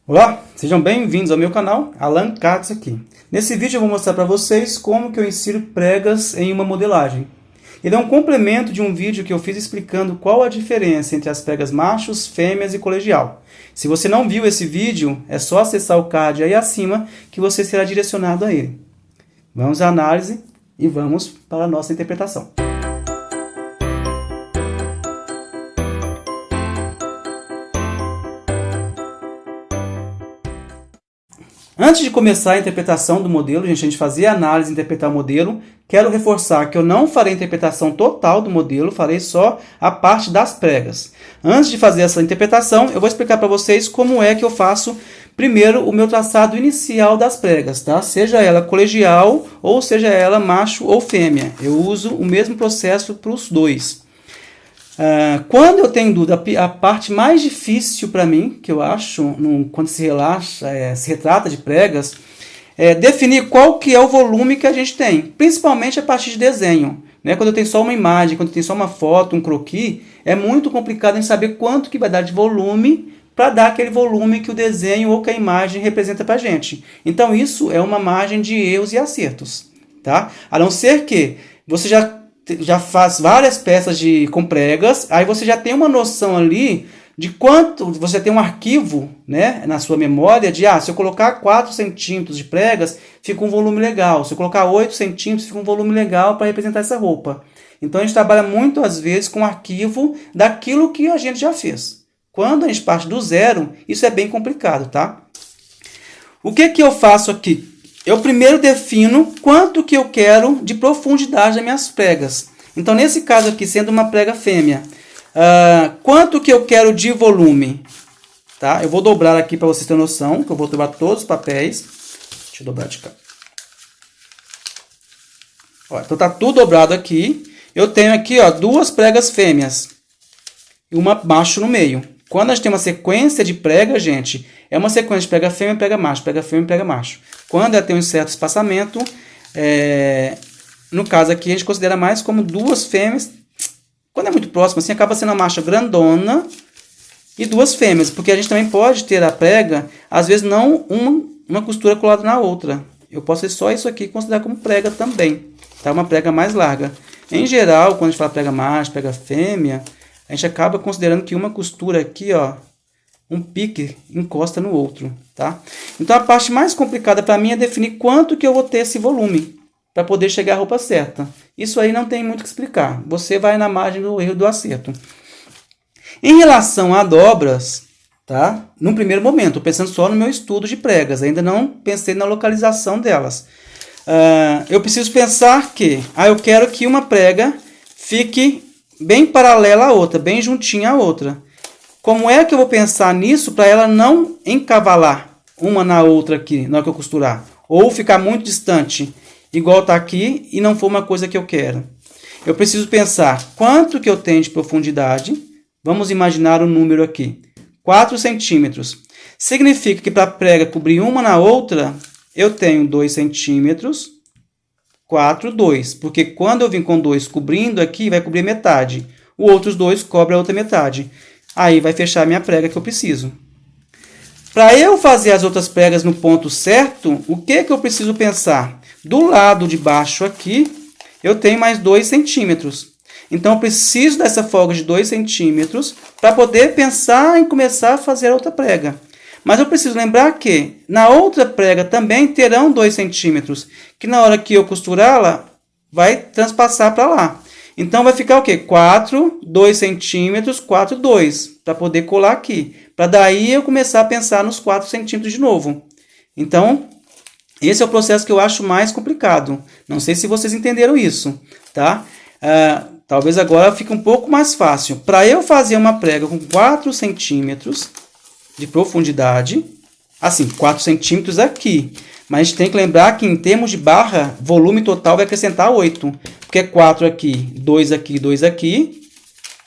Olá, sejam bem-vindos ao meu canal, Alan Katz aqui. Nesse vídeo eu vou mostrar para vocês como que eu insiro pregas em uma modelagem. Ele é um complemento de um vídeo que eu fiz explicando qual a diferença entre as pregas machos, fêmeas e colegial. Se você não viu esse vídeo, é só acessar o card aí acima que você será direcionado a ele. Vamos à análise e vamos para a nossa interpretação. Antes de começar a interpretação do modelo, a gente fazer a análise e interpretar o modelo, quero reforçar que eu não farei a interpretação total do modelo, farei só a parte das pregas. Antes de fazer essa interpretação, eu vou explicar para vocês como é que eu faço primeiro o meu traçado inicial das pregas, tá? Seja ela colegial ou seja ela macho ou fêmea. Eu uso o mesmo processo para os dois. Quando eu tenho dúvida, a parte mais difícil para mim, que eu acho, quando se retrata de pregas, é definir qual que é o volume que a gente tem, principalmente a partir de desenho. Né? Quando eu tenho só uma imagem, quando eu tenho só uma foto, um croquis, é muito complicado em saber quanto que vai dar de volume para dar aquele volume que o desenho ou que a imagem representa para a gente. Então isso é uma margem de erros e acertos. Tá? A não ser que você já faz várias peças com pregas, aí você já tem uma noção ali de quanto, você tem um arquivo, né, na sua memória de, se eu colocar 4 centímetros de pregas, fica um volume legal, se eu colocar 8 centímetros, fica um volume legal para representar essa roupa. Então a gente trabalha muito, às vezes, com arquivo daquilo que a gente já fez. Quando a gente parte do zero, isso é bem complicado, tá? O que que eu faço aqui? Eu primeiro defino quanto que eu quero de profundidade das minhas pregas. Então, nesse caso aqui, sendo uma prega fêmea, quanto que eu quero de volume? Tá? Eu vou dobrar aqui para vocês terem noção, que eu vou dobrar todos os papéis. Deixa eu dobrar de cá. Ó, então, tá tudo dobrado aqui. Eu tenho aqui, duas pregas fêmeas e uma macho no meio. Quando a gente tem uma sequência de prega, gente, é uma sequência de prega fêmea e prega macho, prega fêmea e prega macho. Quando ela tem um certo espaçamento, no caso aqui a gente considera mais como duas fêmeas. Quando é muito próximo, assim, acaba sendo uma macha grandona e duas fêmeas, porque a gente também pode ter a prega, às vezes não uma costura colada na outra. Eu posso ter só isso aqui e considerar como prega também, tá? Uma prega mais larga. Em geral, quando a gente fala prega macho, prega fêmea, a gente acaba considerando que uma costura aqui, um pique encosta no outro, tá? Então a parte mais complicada para mim é definir quanto que eu vou ter esse volume para poder chegar à roupa certa. Isso aí não tem muito o que explicar. Você vai na margem do erro e do acerto. Em relação a dobras, tá? No primeiro momento, pensando só no meu estudo de pregas, ainda não pensei na localização delas. Eu preciso pensar que, eu quero que uma prega fique bem paralela à outra, bem juntinha à outra. Como é que eu vou pensar nisso para ela não encavalar uma na outra aqui, na hora que eu costurar? Ou ficar muito distante, igual está aqui, e não for uma coisa que eu quero. Eu preciso pensar quanto que eu tenho de profundidade. Vamos imaginar o número aqui. 4 centímetros. Significa que para a prega cobrir uma na outra, eu tenho 2 centímetros, 4, 2. Porque quando eu vim com 2 cobrindo aqui, vai cobrir metade. O outros 2 cobre a outra metade. Aí vai fechar a minha prega que eu preciso. Para eu fazer as outras pregas no ponto certo, o que eu preciso pensar? Do lado de baixo aqui, eu tenho mais 2 centímetros. Então, eu preciso dessa folga de 2 centímetros para poder pensar em começar a fazer a outra prega. Mas eu preciso lembrar que na outra prega também terão 2 centímetros, que na hora que eu costurá-la, vai transpassar para lá. Então, vai ficar o quê? 4, 2 centímetros, 4, 2, para poder colar aqui. Para daí eu começar a pensar nos 4 centímetros de novo. Então, esse é o processo que eu acho mais complicado. Não sei se vocês entenderam isso, tá? Talvez agora fique um pouco mais fácil. Para eu fazer uma prega com 4 centímetros de profundidade, assim, 4 centímetros aqui. Mas a gente tem que lembrar que em termos de barra, volume total vai acrescentar 8. Porque é 4 aqui, 2 aqui, 2 aqui.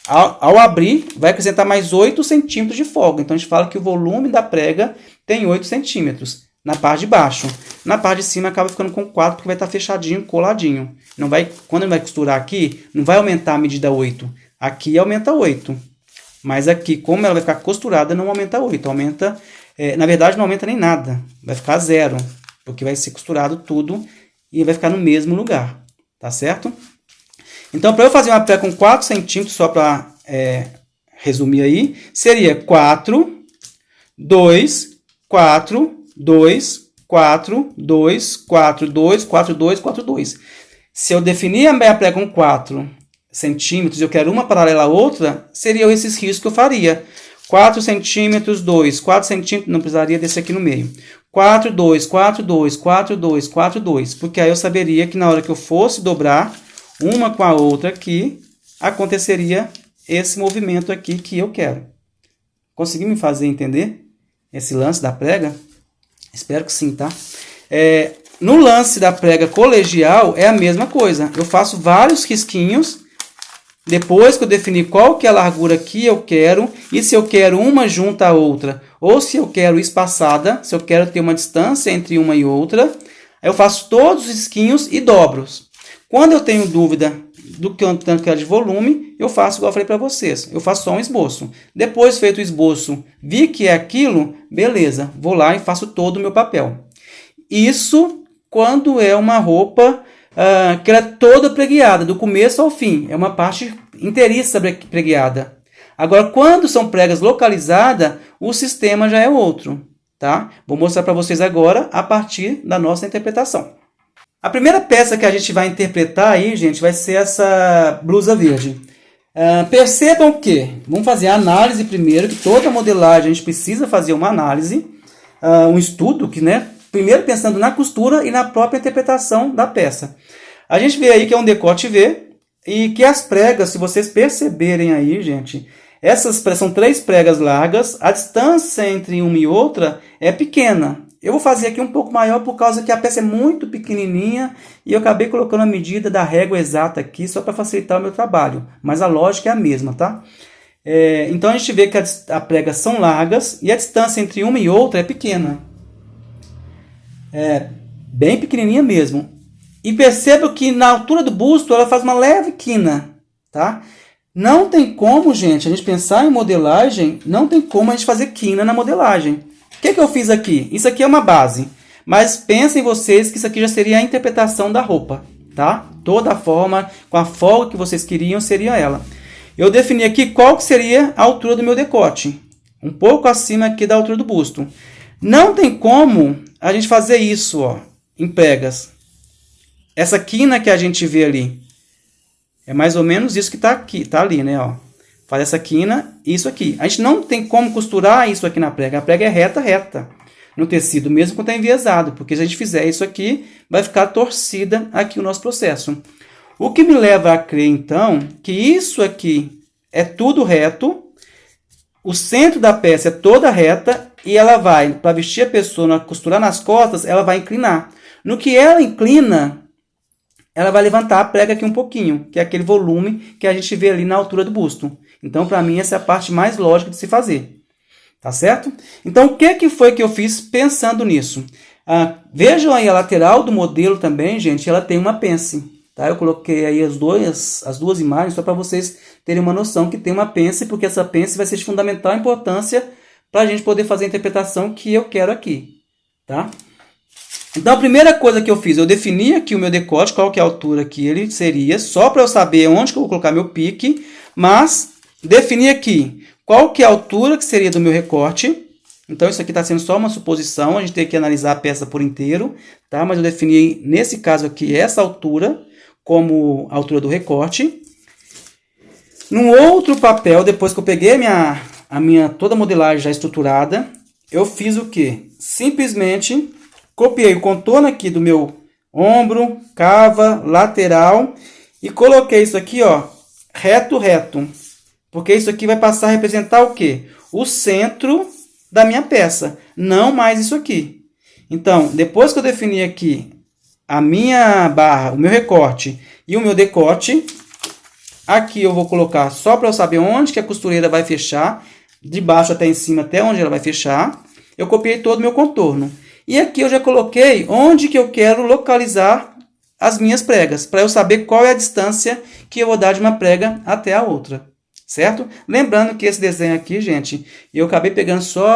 Ao abrir, vai acrescentar mais 8 centímetros de folga. Então, a gente fala que o volume da prega tem 8 centímetros na parte de baixo. Na parte de cima, acaba ficando com 4, porque vai estar fechadinho, coladinho. Não vai, quando ele vai costurar aqui, não vai aumentar a medida 8. Aqui aumenta 8. Mas aqui, como ela vai ficar costurada, não aumenta 8. Aumenta Na verdade, não aumenta nem nada. Vai ficar 0, porque vai ser costurado tudo e vai ficar no mesmo lugar. Tá certo? Então, para eu fazer uma prega com 4 centímetros, só para resumir aí, seria 4, 2, 4, 2, 4, 2, 4, 2, 4, 2, 4, 2. Se eu definir a minha prega com 4 centímetros e eu quero uma paralela à outra, seriam esses riscos que eu faria. 4 centímetros, 2, 4 centímetros, não precisaria desse aqui no meio. 4, 2, 4, 2, 4, 2, 4, 2. Porque aí eu saberia que na hora que eu fosse dobrar uma com a outra aqui, aconteceria esse movimento aqui que eu quero. Consegui me fazer entender esse lance da prega? Espero que sim, tá? No lance da prega colegial é a mesma coisa. Eu faço vários risquinhos. Depois que eu definir qual que é a largura que eu quero, e se eu quero uma junto à outra, ou se eu quero espaçada, se eu quero ter uma distância entre uma e outra, eu faço todos os risquinhos e dobro. Quando eu tenho dúvida do que eu tanto quero de volume, eu faço igual eu falei para vocês. Eu faço só um esboço. Depois, feito o esboço, vi que é aquilo, beleza, vou lá e faço todo o meu papel. Isso quando é uma roupa que ela é toda pregueada, do começo ao fim. É uma parte inteiriça pregueada. Agora, quando são pregas localizadas, o sistema já é outro. Tá? Vou mostrar para vocês agora a partir da nossa interpretação. A primeira peça que a gente vai interpretar aí, gente, vai ser essa blusa verde. Percebam que, vamos fazer a análise primeiro, que toda modelagem a gente precisa fazer uma análise, um estudo, que, né, primeiro pensando na costura e na própria interpretação da peça. A gente vê aí que é um decote V, e que as pregas, se vocês perceberem aí, gente, essas são 3 pregas largas, a distância entre uma e outra é pequena. Eu vou fazer aqui um pouco maior por causa que a peça é muito pequenininha e eu acabei colocando a medida da régua exata aqui só para facilitar o meu trabalho. Mas a lógica é a mesma, tá? Então a gente vê que as pregas são largas e a distância entre uma e outra é pequena. Bem pequenininha mesmo. E perceba que na altura do busto ela faz uma leve quina, tá? Não tem como, gente, a gente pensar em modelagem, não tem como a gente fazer quina na modelagem. O que eu fiz aqui? Isso aqui é uma base, mas pensem vocês que isso aqui já seria a interpretação da roupa, tá? Toda a forma, com a folga que vocês queriam, seria ela. Eu defini aqui qual que seria a altura do meu decote, um pouco acima aqui da altura do busto. Não tem como a gente fazer isso, ó, em pregas. Essa quina que a gente vê ali, é mais ou menos isso que está aqui, tá ali, né, ó. Faz essa quina e isso aqui. A gente não tem como costurar isso aqui na prega. A prega é reta no tecido, mesmo quando está enviesado. Porque se a gente fizer isso aqui, vai ficar torcida aqui o nosso processo. O que me leva a crer, então, que isso aqui é tudo reto. O centro da peça é toda reta. E ela vai, para vestir a pessoa, costurar nas costas, ela vai inclinar. No que ela inclina, ela vai levantar a prega aqui um pouquinho. Que é aquele volume que a gente vê ali na altura do busto. Então, para mim, essa é a parte mais lógica de se fazer. Tá certo? Então, o que foi que eu fiz pensando nisso? Vejam aí a lateral do modelo também, gente. Ela tem uma pence. Tá? Eu coloquei aí as duas imagens só para vocês terem uma noção que tem uma pence, porque essa pence vai ser de fundamental importância para a gente poder fazer a interpretação que eu quero aqui. Tá? Então, a primeira coisa que eu fiz, eu defini aqui o meu decote, qual que é a altura que ele seria, só para eu saber onde que eu vou colocar meu pique, mas defini aqui qual que é a altura que seria do meu recorte. Então, isso aqui está sendo só uma suposição, a gente tem que analisar a peça por inteiro, tá? Mas eu defini, nesse caso aqui, essa altura como a altura do recorte. Num outro papel, depois que eu peguei a minha toda a modelagem já estruturada, eu fiz o quê? Simplesmente copiei o contorno aqui do meu ombro, cava, lateral e coloquei isso aqui, ó, reto. Porque isso aqui vai passar a representar o quê? O centro da minha peça, não mais isso aqui. Então, depois que eu defini aqui a minha barra, o meu recorte e o meu decote, aqui eu vou colocar só para eu saber onde que a costureira vai fechar, de baixo até em cima, até onde ela vai fechar. Eu copiei todo o meu contorno. E aqui eu já coloquei onde que eu quero localizar as minhas pregas, para eu saber qual é a distância que eu vou dar de uma prega até a outra. certo? Lembrando que esse desenho aqui, gente, eu acabei pegando só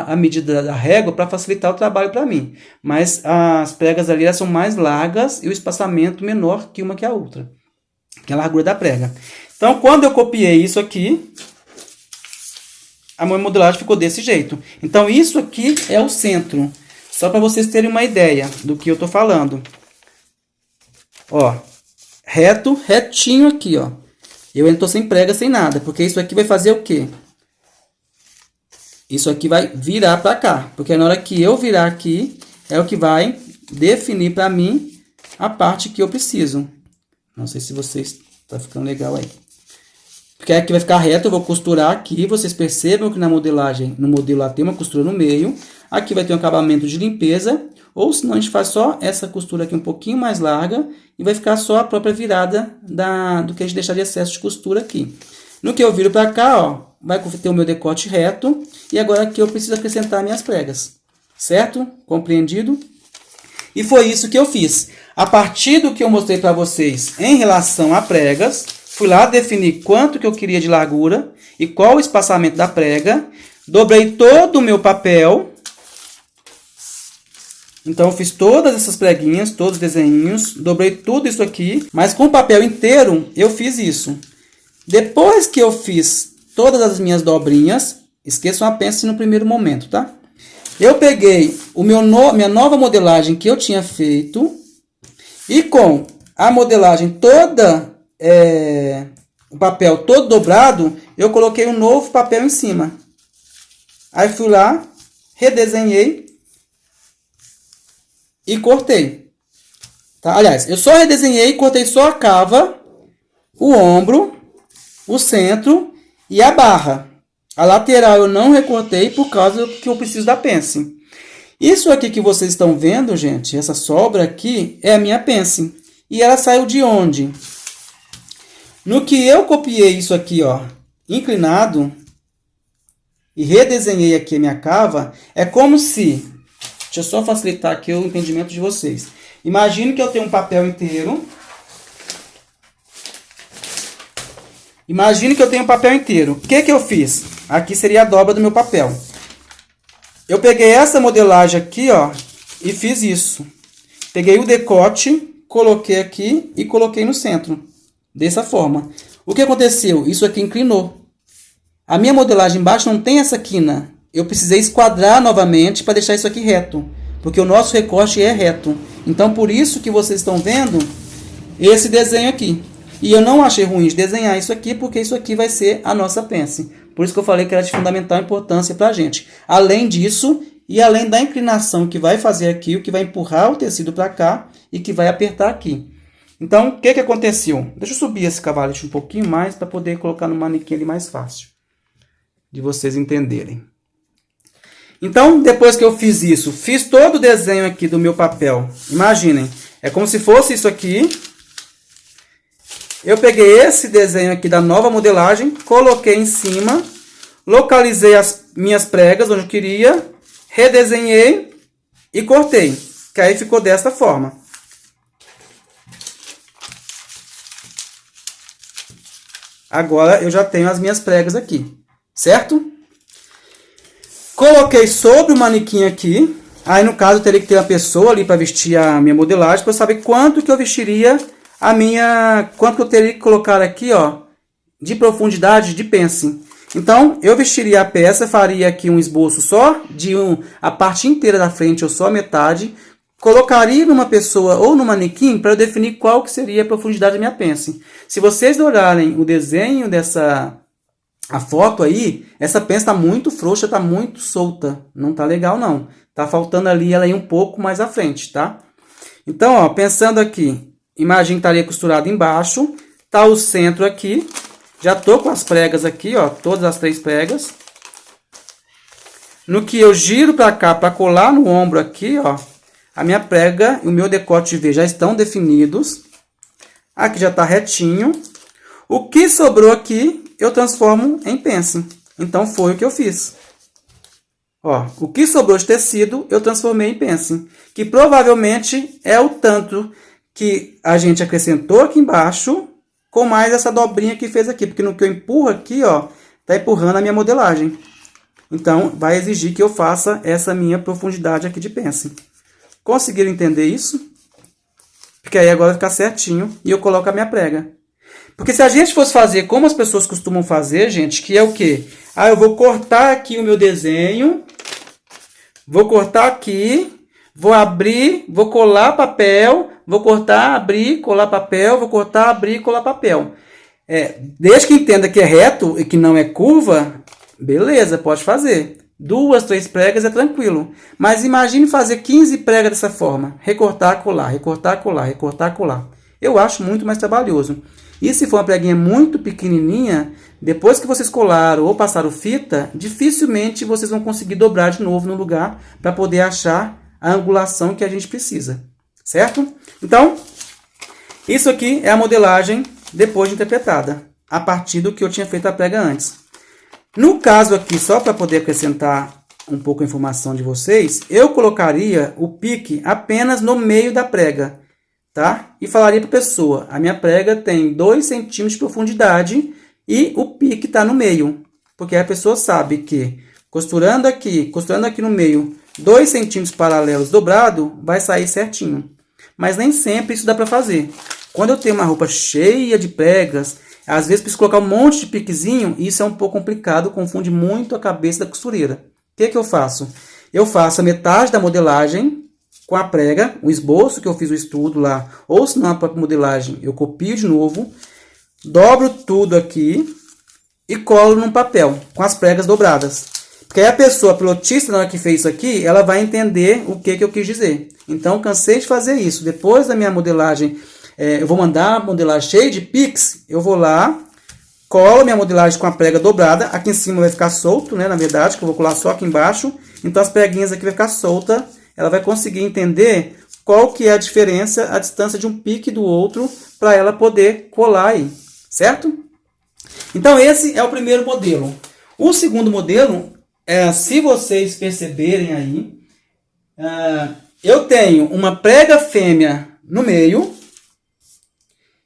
a medida da régua para facilitar o trabalho para mim. Mas as pregas ali elas são mais largas e o espaçamento menor que uma que a outra, que é a largura da prega. Então, quando eu copiei isso aqui, a minha modelagem ficou desse jeito. Então, isso aqui é o centro. Só para vocês terem uma ideia do que eu estou falando. Ó, retinho aqui, ó. Eu ainda estou sem prega, sem nada, porque isso aqui vai fazer o quê? Isso aqui vai virar para cá, porque na hora que eu virar aqui, é o que vai definir para mim a parte que eu preciso. Não sei se vocês tá ficando legal aí. Porque aqui vai ficar reto, eu vou costurar aqui, vocês percebam que na modelagem, no modelo lá tem uma costura no meio, aqui vai ter um acabamento de limpeza, ou senão a gente faz só essa costura aqui um pouquinho mais larga e vai ficar só a própria virada do que a gente deixar de excesso de costura aqui. No que eu viro para cá, ó, vai ter o meu decote reto e agora aqui eu preciso acrescentar minhas pregas, certo? Compreendido? E foi isso que eu fiz. A partir do que eu mostrei para vocês em relação a pregas, fui lá definir quanto que eu queria de largura e qual o espaçamento da prega, dobrei todo o meu papel. Então, eu fiz todas essas preguinhas, todos os desenhinhos, dobrei tudo isso aqui, mas com o papel inteiro eu fiz isso. Depois que eu fiz todas as minhas dobrinhas, esqueçam a pence no primeiro momento, tá? Eu peguei minha nova modelagem que eu tinha feito e com a modelagem toda, o papel todo dobrado, eu coloquei um novo papel em cima. Aí fui lá, redesenhei e cortei. Tá? Aliás, eu só redesenhei e cortei só a cava, o ombro, o centro e a barra. A lateral eu não recortei por causa que eu preciso da pence. Isso aqui que vocês estão vendo, gente, essa sobra aqui é a minha pence. E ela saiu de onde? No que eu copiei isso aqui, ó, inclinado, e redesenhei aqui a minha cava, é como se... Deixa eu só facilitar aqui o entendimento de vocês. Imagine que eu tenho um papel inteiro. Imagine que eu tenho um papel inteiro. O que que eu fiz? Aqui seria a dobra do meu papel. Eu peguei essa modelagem aqui, ó, e fiz isso. Peguei o decote, coloquei aqui e coloquei no centro. Dessa forma. O que aconteceu? Isso aqui inclinou. A minha modelagem embaixo não tem essa quina. Eu precisei esquadrar novamente para deixar isso aqui reto. Porque o nosso recorte é reto. Então, por isso que vocês estão vendo esse desenho aqui. E eu não achei ruim de desenhar isso aqui, porque isso aqui vai ser a nossa pence. Por isso que eu falei que era de fundamental importância para a gente. Além disso, e além da inclinação que vai fazer aqui, o que vai empurrar o tecido para cá e que vai apertar aqui. Então, o que que aconteceu? Deixa eu subir esse cavalete um pouquinho mais para poder colocar no manequim ali mais fácil. De vocês entenderem. Então, depois que eu fiz isso, fiz todo o desenho aqui do meu papel. Imaginem, é como se fosse isso aqui. Eu peguei esse desenho aqui da nova modelagem, coloquei em cima, localizei as minhas pregas onde eu queria, redesenhei e cortei. Que aí ficou dessa forma. Agora eu já tenho as minhas pregas aqui, certo? Coloquei sobre o manequim aqui. Aí, no caso, eu teria que ter uma pessoa ali para vestir a minha modelagem, para eu saber quanto que eu vestiria quanto que eu teria que colocar aqui, ó, de profundidade de pence. Então, eu vestiria a peça, faria aqui um esboço só de a parte inteira da frente ou só a metade, colocaria numa pessoa ou no manequim para eu definir qual que seria a profundidade da minha pence. Se vocês olharem o desenho a foto aí, essa pence está muito frouxa, está muito solta. Não está legal, não. Está faltando ali ela ir um pouco mais à frente, tá? Então, ó, pensando aqui, imagine que estaria costurado embaixo. Tá o centro aqui. Já tô com as pregas aqui, ó, todas as 3 pregas. No que eu giro para cá, para colar no ombro aqui, ó, a minha prega e o meu decote de V já estão definidos. Aqui já tá retinho. O que sobrou aqui, eu transformo em pence. Então, foi o que eu fiz. Ó, o que sobrou de tecido, eu transformei em pence. Que provavelmente é o tanto que a gente acrescentou aqui embaixo com mais essa dobrinha que fez aqui. Porque no que eu empurro aqui, ó, tá empurrando a minha modelagem. Então, vai exigir que eu faça essa minha profundidade aqui de pence. Conseguiram entender isso? Porque aí agora vai ficar certinho e eu coloco a minha prega. Porque se a gente fosse fazer como as pessoas costumam fazer, gente, que é o quê? Ah, eu vou cortar aqui o meu desenho, vou cortar aqui, vou abrir, vou colar papel, vou cortar, abrir, colar papel, vou cortar, abrir, colar papel. Desde que entenda que é reto e que não é curva, beleza, pode fazer. 2, 3 pregas é tranquilo. Mas imagine fazer 15 pregas dessa forma. Recortar, colar, recortar, colar, recortar, colar. Eu acho muito mais trabalhoso. E se for uma preguinha muito pequenininha, depois que vocês colaram ou passaram fita, dificilmente vocês vão conseguir dobrar de novo no lugar para poder achar a angulação que a gente precisa. Certo? Então, isso aqui é a modelagem depois de interpretada, a partir do que eu tinha feito a prega antes. No caso aqui, só para poder acrescentar um pouco a informação de vocês, eu colocaria o pique apenas no meio da prega, tá? E falaria para a pessoa, a minha prega tem 2 centímetros de profundidade e o pique está no meio. Porque a pessoa sabe que costurando aqui no meio, 2 centímetros paralelos dobrado, vai sair certinho. Mas nem sempre isso dá para fazer. Quando eu tenho uma roupa cheia de pregas, às vezes preciso colocar um monte de piquezinho, e isso é um pouco complicado, confunde muito a cabeça da costureira. O que eu faço? Eu faço a metade da modelagem com a prega, o esboço que eu fiz o estudo lá, ou se não a própria modelagem, eu copio de novo, dobro tudo aqui e colo num papel com as pregas dobradas. Porque aí a pessoa, a pilotista, na hora que fez isso aqui, ela vai entender o que eu quis dizer. Então, cansei de fazer isso. Depois da minha modelagem, eu vou mandar a modelagem cheia de piques, eu vou lá, colo minha modelagem com a prega dobrada, aqui em cima vai ficar solto, né, na verdade, que eu vou colar só aqui embaixo, então as preguinhas aqui vai ficar solta, ela vai conseguir entender qual que é a diferença, a distância de um pique do outro, para ela poder colar aí, certo? Então esse é o primeiro modelo. O segundo modelo, se vocês perceberem aí, eu tenho uma prega fêmea no meio,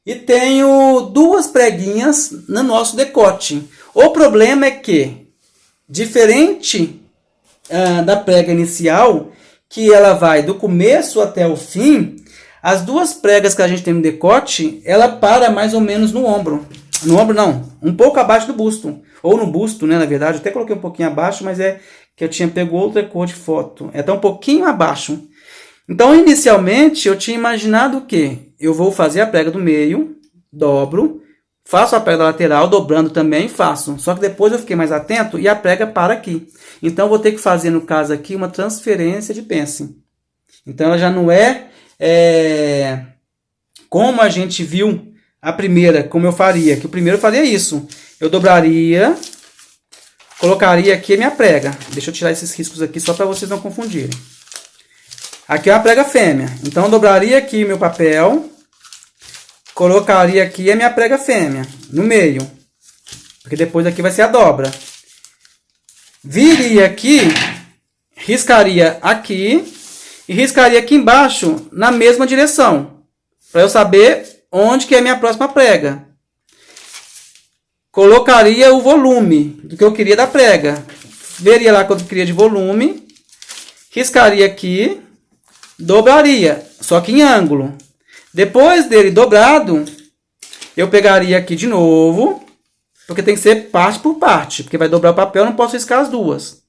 e tenho 2 preguinhas no nosso decote. O problema é que, diferente da prega inicial, que ela vai do começo até o fim, as 2 pregas que a gente tem no decote, ela para mais ou menos no ombro. No ombro não, um pouco abaixo do busto. Ou no busto, né, na verdade. Eu até coloquei um pouquinho abaixo, mas é que eu tinha pego outra cor de foto. É até um pouquinho abaixo. Então, inicialmente, eu tinha imaginado o quê? Eu vou fazer a prega do meio, dobro, faço a prega da lateral, dobrando também, faço. Só que depois eu fiquei mais atento e a prega para aqui. Então, eu vou ter que fazer, no caso aqui, uma transferência de pence. Então, ela já não é como a gente viu a primeira, como eu faria. Que o primeiro eu faria isso. Eu dobraria, colocaria aqui a minha prega. Deixa eu tirar esses riscos aqui só para vocês não confundirem. Aqui é uma prega fêmea. Então, eu dobraria aqui meu papel. Colocaria aqui a minha prega fêmea. No meio. Porque depois aqui vai ser a dobra. Viria aqui. Riscaria aqui. E riscaria aqui embaixo na mesma direção. Para eu saber onde que é a minha próxima prega. Colocaria o volume do que eu queria da prega. Veria lá quanto eu queria de volume. Riscaria aqui. Dobraria, só que em ângulo. Depois dele dobrado, eu pegaria aqui de novo, porque tem que ser parte por parte, porque vai dobrar o papel, eu não posso riscar as 2.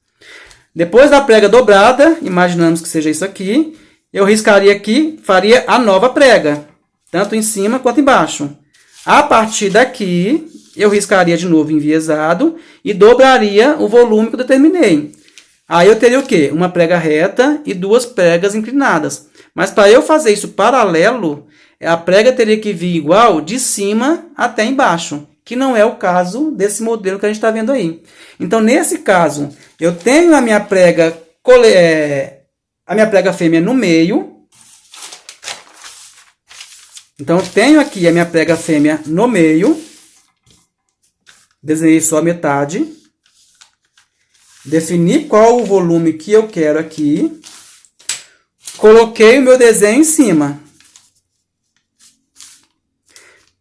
Depois da prega dobrada, imaginamos que seja isso aqui, eu riscaria aqui, faria a nova prega, tanto em cima quanto embaixo. A partir daqui, eu riscaria de novo enviesado e dobraria o volume que eu determinei. Aí eu teria o quê? Uma prega reta e 2 pregas inclinadas. Mas para eu fazer isso paralelo, a prega teria que vir igual de cima até embaixo, que não é o caso desse modelo que a gente está vendo aí. Então, nesse caso, eu tenho a minha prega fêmea no meio. Então, eu tenho aqui a minha prega fêmea no meio. Desenhei só a metade. Defini qual o volume que eu quero aqui. Coloquei o meu desenho em cima.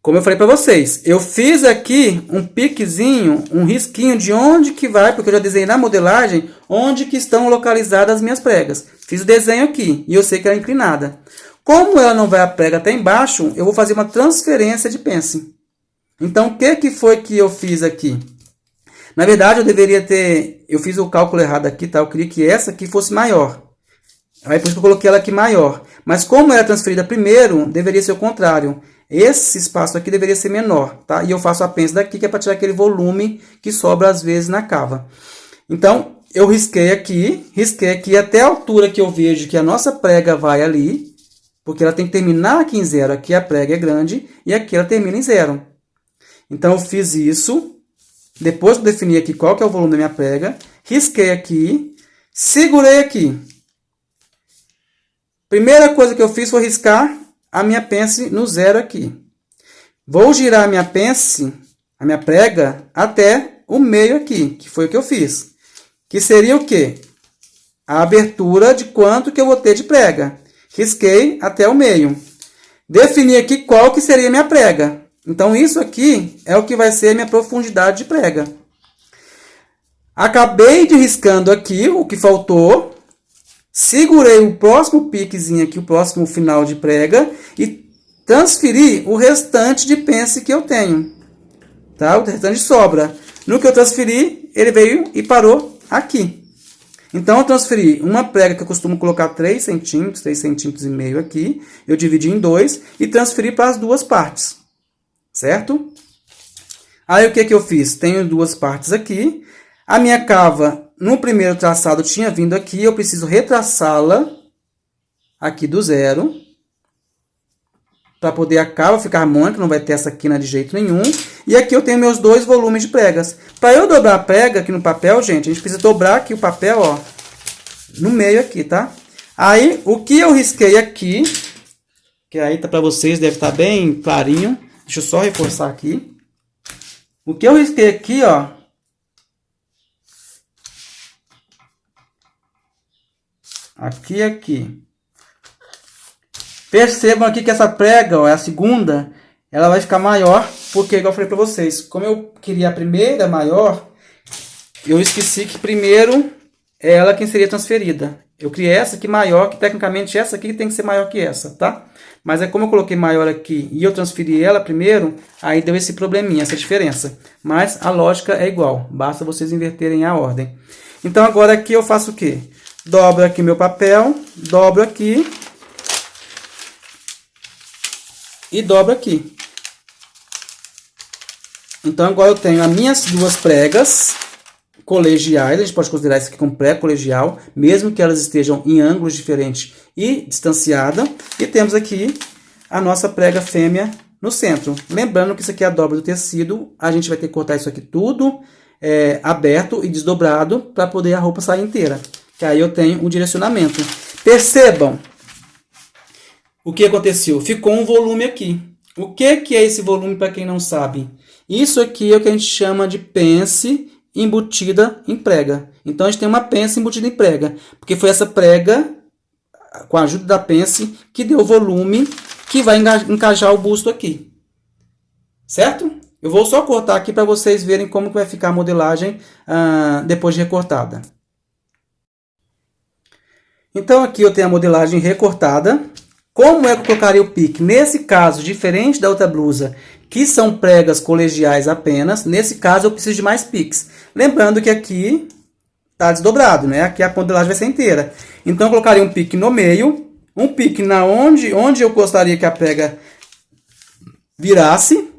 como eu falei para vocês, eu fiz aqui um piquezinho, um risquinho de onde que vai, porque eu já desenhei na modelagem, onde que estão localizadas as minhas pregas. Fiz o desenho aqui, e eu sei que ela é inclinada. Como ela não vai a prega até embaixo, eu vou fazer uma transferência de pence. Então, o que foi que eu fiz aqui? Na verdade, eu fiz o cálculo errado aqui, tá? Eu queria que essa aqui fosse maior. Aí, por isso que eu coloquei ela aqui maior. Mas como ela é transferida primeiro, deveria ser o contrário. Esse espaço aqui deveria ser menor, tá? E eu faço a pence daqui, que é para tirar aquele volume que sobra às vezes na cava. Então, eu risquei aqui até a altura que eu vejo que a nossa prega vai ali, porque ela tem que terminar aqui em 0. Aqui a prega é grande e aqui ela termina em 0. Então, eu fiz isso. Depois que eu defini aqui qual que é o volume da minha prega, risquei aqui, segurei aqui. Primeira coisa que eu fiz foi riscar a minha pence no 0 aqui. Vou girar a minha pence, a minha prega, até o meio aqui, que foi o que eu fiz. Que seria o quê? A abertura de quanto que eu vou ter de prega. Risquei até o meio. Defini aqui qual que seria a minha prega. Então, isso aqui é o que vai ser a minha profundidade de prega. Acabei de riscando aqui o que faltou. Segurei o próximo piquezinho aqui, o próximo final de prega, e transferi o restante de pence que eu tenho. Tá? O restante sobra. No que eu transferi, ele veio e parou aqui. Então, eu transferi uma prega que eu costumo colocar 3 centímetros, 3,5 centímetros aqui. Eu dividi em 2 e transferi para as duas partes. Certo? Aí, o que eu fiz? Tenho duas partes aqui. A minha cava, no primeiro traçado, tinha vindo aqui. Eu preciso retraçá-la aqui do 0. Para poder a cava ficar harmônica, não vai ter essa quina de jeito nenhum. E aqui eu tenho meus 2 volumes de pregas. Para eu dobrar a prega aqui no papel, gente, a gente precisa dobrar aqui o papel, ó, no meio aqui, tá? Aí, o que eu risquei aqui, que aí tá para vocês, deve estar bem clarinho. Deixa eu só reforçar aqui. O que eu risquei aqui, ó, aqui e aqui. Percebam aqui que essa prega, ó, é a segunda, ela vai ficar maior, porque, igual eu falei para vocês, como eu queria a primeira maior, eu esqueci que primeiro é ela quem seria transferida. Eu criei essa aqui maior, que tecnicamente essa aqui tem que ser maior que essa, tá? Mas é como eu coloquei maior aqui e eu transferi ela primeiro, aí deu esse probleminha, essa diferença. Mas a lógica é igual, basta vocês inverterem a ordem. Então agora aqui eu faço o quê? Dobro aqui meu papel, dobro aqui e dobro aqui. Então agora eu tenho as minhas duas pregas colegiais, a gente pode considerar isso aqui como pré-colegial, mesmo que elas estejam em ângulos diferentes e distanciadas. E temos aqui a nossa prega fêmea no centro. Lembrando que isso aqui é a dobra do tecido, a gente vai ter que cortar isso aqui tudo aberto e desdobrado para poder a roupa sair inteira. Que aí eu tenho um direcionamento. Percebam o que aconteceu. Ficou um volume aqui. O que é esse volume para quem não sabe? Isso aqui é o que a gente chama de pence embutida em prega. Então, a gente tem uma pence embutida em prega, porque foi essa prega, com a ajuda da pence, que deu o volume que vai encaixar o busto aqui. Certo? Eu vou só cortar aqui para vocês verem como que vai ficar a modelagem depois de recortada. Então, aqui eu tenho a modelagem recortada. Como é que eu colocaria o pique? Nesse caso, diferente da outra blusa, que são pregas colegiais apenas, nesse caso eu preciso de mais piques. Lembrando que aqui está desdobrado, né? Aqui a modelagem vai ser inteira. Então eu colocaria um pique no meio, um pique onde eu gostaria que a prega virasse.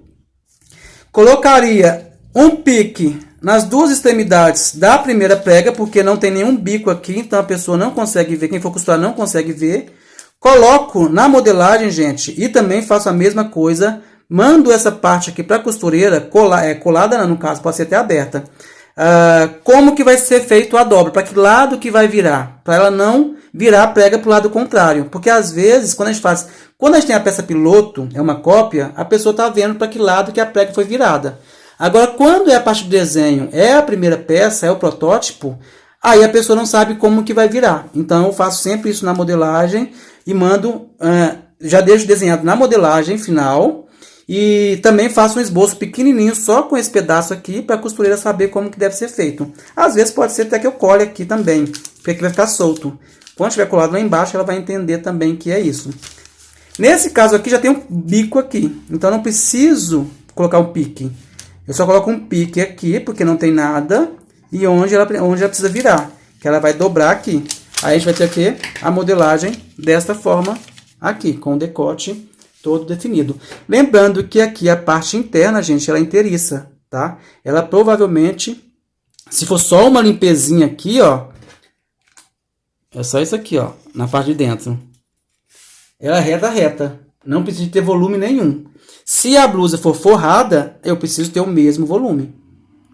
Colocaria um pique nas duas extremidades da primeira prega, porque não tem nenhum bico aqui, então a pessoa não consegue ver, quem for costurar não consegue ver. Coloco na modelagem, gente, e também faço a mesma coisa. Mando essa parte aqui para a costureira, colada no caso, pode ser até aberta. Como que vai ser feito a dobra? Para que lado que vai virar? Para ela não virar a prega para o lado contrário. Porque às vezes, quando a gente tem a peça piloto, é uma cópia, a pessoa está vendo para que lado que a prega foi virada. Agora, quando é a parte do desenho, é a primeira peça, é o protótipo, aí a pessoa não sabe como que vai virar. Então, eu faço sempre isso na modelagem e mando, já deixo desenhado na modelagem final. E também faço um esboço pequenininho só com esse pedaço aqui para a costureira saber como que deve ser feito. Às vezes pode ser até que eu cole aqui também, porque aqui vai ficar solto. Quando tiver colado lá embaixo, ela vai entender também que é isso. Nesse caso aqui já tem um bico aqui, então não preciso colocar um pique. Eu só coloco um pique aqui, porque não tem nada, e onde ela precisa virar, que ela vai dobrar aqui. Aí a gente vai ter aqui a modelagem desta forma aqui, com o decote todo definido. Lembrando que aqui a parte interna, gente, ela é inteiriça, tá? Ela provavelmente, se for só uma limpezinha aqui, ó, é só isso aqui, ó, na parte de dentro. Ela é reta, não precisa ter volume nenhum. Se a blusa for forrada, eu preciso ter o mesmo volume,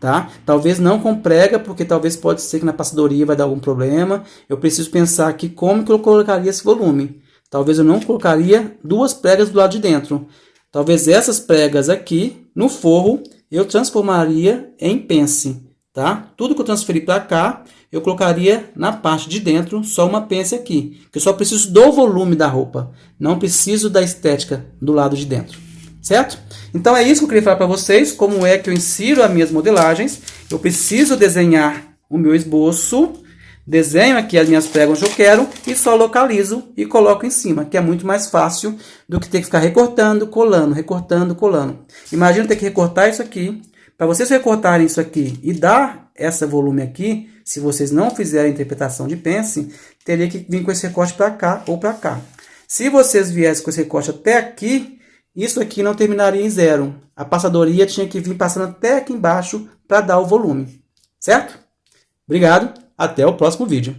tá? Talvez não com prega, porque talvez pode ser que na passadoria vai dar algum problema. Eu preciso pensar aqui como que eu colocaria esse volume. Talvez eu não colocaria 2 pregas do lado de dentro. Talvez essas pregas aqui, no forro, eu transformaria em pence, tá? Tudo que eu transferir para cá, eu colocaria na parte de dentro só uma pence aqui. Que eu só preciso do volume da roupa. Não preciso da estética do lado de dentro. Certo? Então é isso que eu queria falar para vocês. Como é que eu insiro as minhas modelagens. Eu preciso desenhar o meu esboço. Desenho aqui as minhas pregas onde eu quero e só localizo e coloco em cima, que é muito mais fácil do que ter que ficar recortando, colando, recortando, colando. Imagina ter que recortar isso aqui. Para vocês recortarem isso aqui e dar esse volume aqui, se vocês não fizerem interpretação de pence, teria que vir com esse recorte para cá ou para cá. Se vocês viessem com esse recorte até aqui, isso aqui não terminaria em 0. A passadoria tinha que vir passando até aqui embaixo para dar o volume. Certo? Obrigado. Até o próximo vídeo.